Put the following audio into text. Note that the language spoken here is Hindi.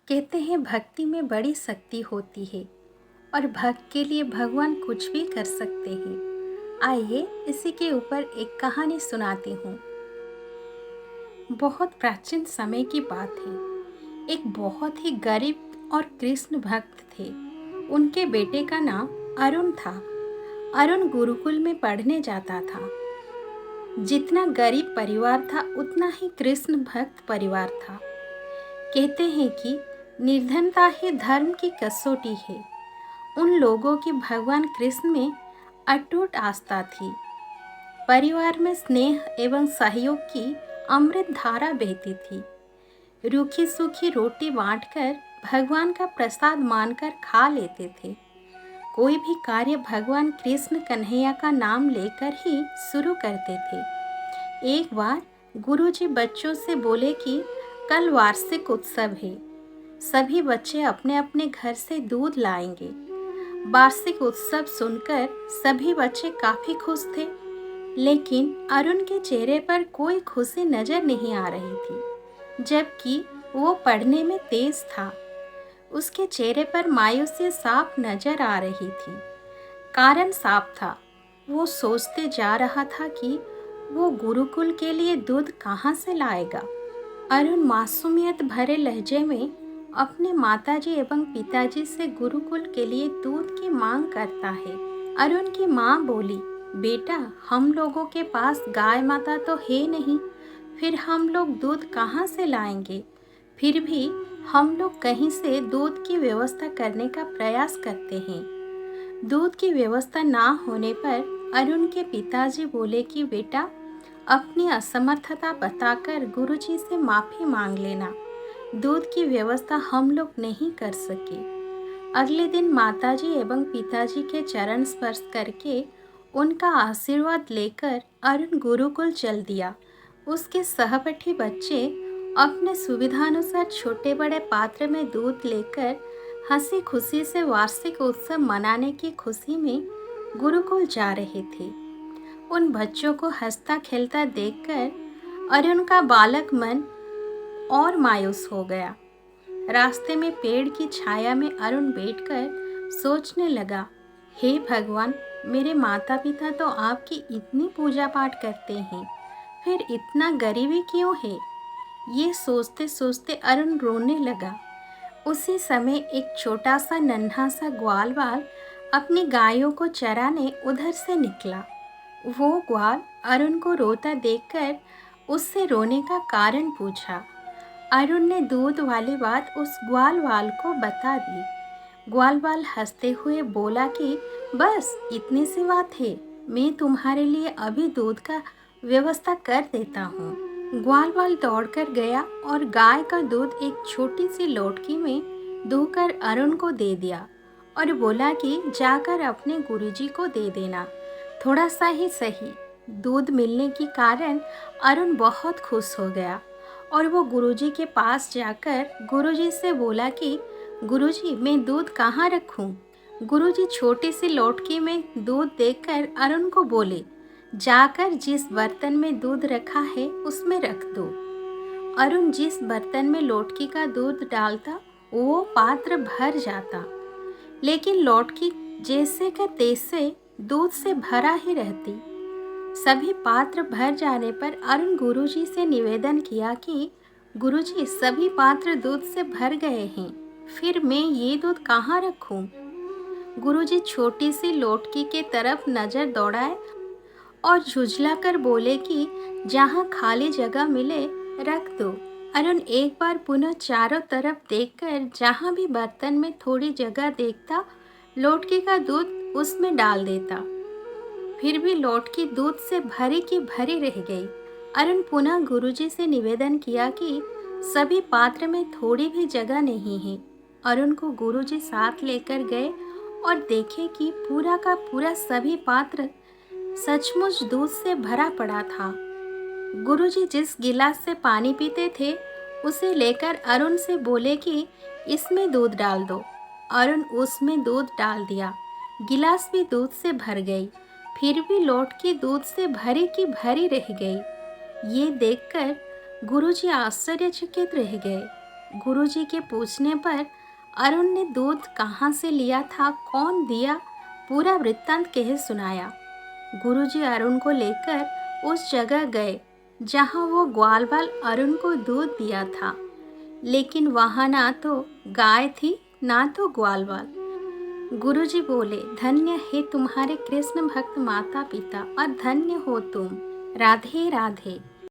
कहते हैं भक्ति में बड़ी शक्ति होती है और भक्त के लिए भगवान कुछ भी कर सकते हैं। आइए इसी के ऊपर एक कहानी सुनाती हूँ। बहुत प्राचीन समय की बात है। एक बहुत ही गरीब और कृष्ण भक्त थे। उनके बेटे का नाम अरुण था। अरुण गुरुकुल में पढ़ने जाता था। जितना गरीब परिवार था उतना ही कृष्ण भक्त परिवार था। कहते हैं कि निर्धनता ही धर्म की कसौटी है। उन लोगों की भगवान कृष्ण में अटूट आस्था थी। परिवार में स्नेह एवं सहयोग की अमृत धारा बहती थी। रूखी सूखी रोटी बांटकर भगवान का प्रसाद मानकर खा लेते थे। कोई भी कार्य भगवान कृष्ण कन्हैया का नाम लेकर ही शुरू करते थे। एक बार गुरुजी बच्चों से बोले कि कल वार्षिक उत्सव है। सभी बच्चे अपने अपने घर से दूध लाएंगे। वार्षिक उत्सव सुनकर सभी बच्चे काफी खुश थे, लेकिन अरुण के चेहरे पर कोई खुशी नजर नहीं आ रही थी, जबकि वो पढ़ने में तेज था। उसके चेहरे पर मायूसी साफ नजर आ रही थी। कारण साफ था। वो सोचते जा रहा था कि वो गुरुकुल के लिए दूध कहाँ से लाएगा। अरुण मासूमियत भरे लहजे में अपने माताजी एवं पिताजी से गुरुकुल के लिए दूध की मांग करता है। अरुण की माँ बोली, बेटा, हम लोगों के पास गाय माता तो है नहीं, फिर हम लोग दूध कहाँ से लाएंगे। फिर भी हम लोग कहीं से दूध की व्यवस्था करने का प्रयास करते हैं। दूध की व्यवस्था ना होने पर अरुण के पिताजी बोले कि बेटा, अपनी असमर्थता बताकर गुरुजी से माफ़ी मांग लेना। दूध की व्यवस्था हम लोग नहीं कर सके। अगले दिन माताजी एवं पिताजी के चरण स्पर्श करके उनका आशीर्वाद लेकर अरुण गुरुकुल चल दिया। उसके सहपाठी बच्चे अपने सुविधानुसार छोटे बड़े पात्र में दूध लेकर हंसी खुशी से वार्षिक उत्सव मनाने की खुशी में गुरुकुल जा रहे थे। उन बच्चों को हंसता खेलता देखकर अरुण का बालक मन और मायूस हो गया। रास्ते में पेड़ की छाया में अरुण बैठकर सोचने लगा, हे भगवान, मेरे माता पिता तो आपकी इतनी पूजा पाठ करते हैं, फिर इतना गरीबी क्यों है। ये सोचते सोचते अरुण रोने लगा। उसी समय एक छोटा सा नन्हा सा ग्वालवाल अपनी गायों को चराने उधर से निकला। वो ग्वाल अरुण को रोता देखकर उससे रोने का कारण पूछा। अरुण ने दूध वाली बात उस ग्वालवाल को बता दी। ग्वालवाल हंसते हुए बोला कि बस इतनी सी बात है, मैं तुम्हारे लिए अभी दूध का व्यवस्था कर देता हूँ। ग्वालवाल दौड़कर गया और गाय का दूध एक छोटी सी लोटकी में दूहकर अरुण को दे दिया और बोला कि जाकर अपने गुरुजी को दे देना। थोड़ा सा ही सही, दूध मिलने के कारण अरुण बहुत खुश हो गया और वो गुरुजी के पास जाकर गुरुजी से बोला कि गुरुजी, मैं दूध कहाँ रखूँ। गुरुजी छोटी सी लोटकी में दूध देकर अरुण को बोले, जाकर जिस बर्तन में दूध रखा है उसमें रख दो। अरुण जिस बर्तन में लोटकी का दूध डालता वो पात्र भर जाता, लेकिन लोटकी जैसे का तैसे दूध से भरा ही रहती। सभी पात्र भर जाने पर अरुण गुरुजी से निवेदन किया कि गुरुजी, सभी पात्र दूध से भर गए हैं, फिर मैं ये दूध कहाँ रखूं। गुरुजी छोटी सी लोटकी के तरफ नजर दौड़ाए और झुझलाकर बोले कि जहाँ खाली जगह मिले रख दो। अरुण एक बार पुनः चारों तरफ देखकर जहाँ भी बर्तन में थोड़ी जगह देखता, लोटकी का दूध उसमें डाल देता। फिर भी लोटकी दूध से भरी की भरी रह गई। अरुण पुनः गुरुजी से निवेदन किया कि सभी पात्र में थोड़ी भी जगह नहीं है। अरुण को गुरुजी साथ लेकर गए और देखे कि पूरा का पूरा सभी पात्र सचमुच दूध से भरा पड़ा था। गुरुजी जिस गिलास से पानी पीते थे उसे लेकर अरुण से बोले कि इसमें दूध डाल दो। अरुण उसमें दूध डाल दिया। गिलास भी दूध से भर गई, फिर भी लोटकी दूध से भरी की भरी रह गई। ये देखकर गुरुजी आश्चर्यचकित रह गए। गुरुजी के पूछने पर अरुण ने दूध कहाँ से लिया था, कौन दिया, पूरा वृत्तांत कह सुनाया। गुरुजी अरुण को लेकर उस जगह गए जहाँ वो ग्वालवाल अरुण को दूध दिया था, लेकिन वहाँ ना तो गाय थी ना तो ग्वालवाल। गुरुजी बोले, धन्य है तुम्हारे कृष्ण भक्त माता पिता और धन्य हो तुम। राधे राधे।